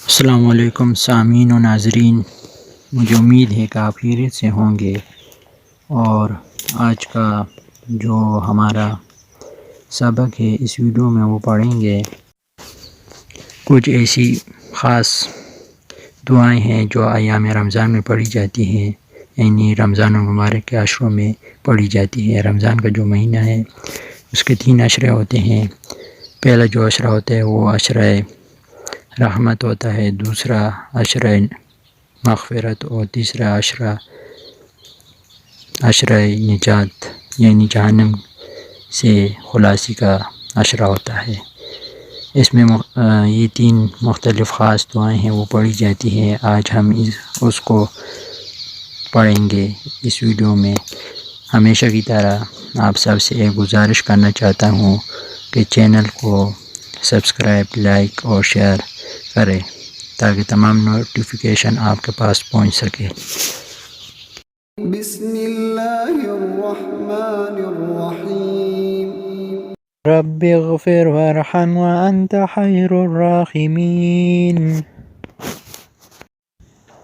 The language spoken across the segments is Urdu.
السلام علیکم سامعین و ناظرین، مجھے امید ہے کہ آپ خیریت سے ہوں گے۔ اور آج کا جو ہمارا سبق ہے اس ویڈیو میں وہ پڑھیں گے کچھ ایسی خاص دعائیں ہیں جو ایام رمضان میں پڑھی جاتی ہیں، یعنی رمضان المبارک کے عشروں میں پڑھی جاتی ہے۔ رمضان کا جو مہینہ ہے اس کے 3 عشرے ہوتے ہیں۔ پہلا جو عشرہ ہوتا ہے وہ عشرہ رحمت ہوتا ہے، دوسرا عشرہ مغفرت اور تیسرا عشرہ نجات یعنی جہنم سے خلاصی کا عشرہ ہوتا ہے۔ اس میں یہ 3 مختلف خاص دعائیں ہیں وہ پڑھی جاتی ہیں۔ آج ہم اس کو پڑھیں گے اس ویڈیو میں۔ ہمیشہ کی طرح آپ سب سے ایک گزارش کرنا چاہتا ہوں کہ چینل کو سبسکرائب، لائک اور شیئر کریں تاکہ تمام نوٹیفیکیشن آپ کے پاس پہنچ سکے۔ بسم اللہ الرحمن الرحیم۔ رب اغفر وارحم وانت خیر الراحمین۔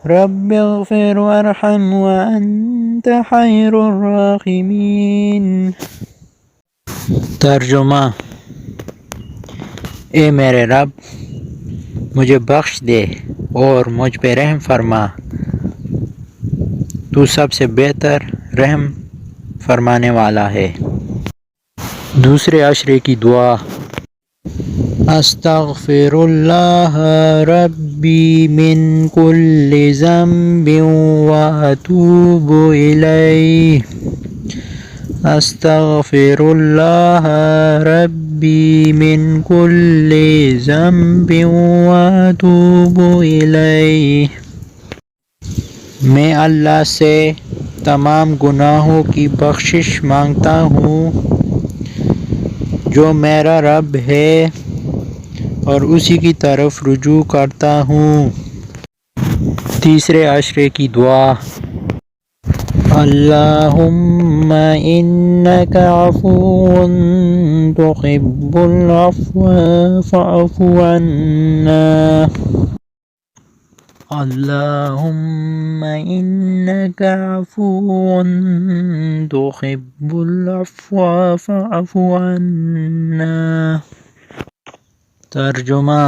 رب اغفر وارحم وانت خیر الراحمین۔ ترجمہ: اے میرے رب، مجھے بخش دے اور مجھ پہ رحم فرما، تو سب سے بہتر رحم فرمانے والا ہے۔ دوسرے عشرے کی دعا: استغفر اللہ ربی من کل ذنب واتوب الیہ۔ استغفر اللہ ربی من کل ذنب واتوب الیہ۔ میں اللہ سے تمام گناہوں کی بخشش مانگتا ہوں جو میرا رب ہے اور اسی کی طرف رجوع کرتا ہوں۔ تیسرے عشرے کی دعا: اللہم انک عفو تحب العفو فاعف عنا۔ اللہم انک عفو تحب العفو فاعف عنا۔ ترجمہ: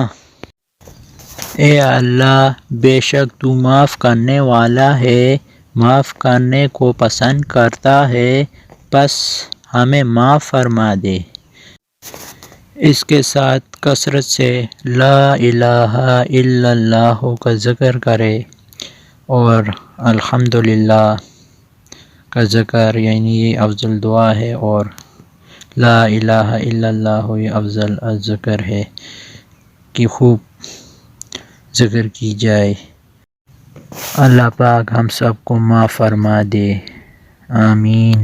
اے اللہ، بے شک تو معاف کرنے والا ہے، معاف کرنے کو پسند کرتا ہے، پس ہمیں معاف فرما دے۔ اس کے ساتھ کثرت سے لا الہ الا اللہ کا ذکر کرے اور الحمدللہ کا ذکر، یعنی یہ افضل دعا ہے، اور لا الہ الا اللہ یہ افضل ذکر ہے کہ خوب ذکر کی جائے۔ اللہ پاک ہم سب کو معاف فرما دے، آمین۔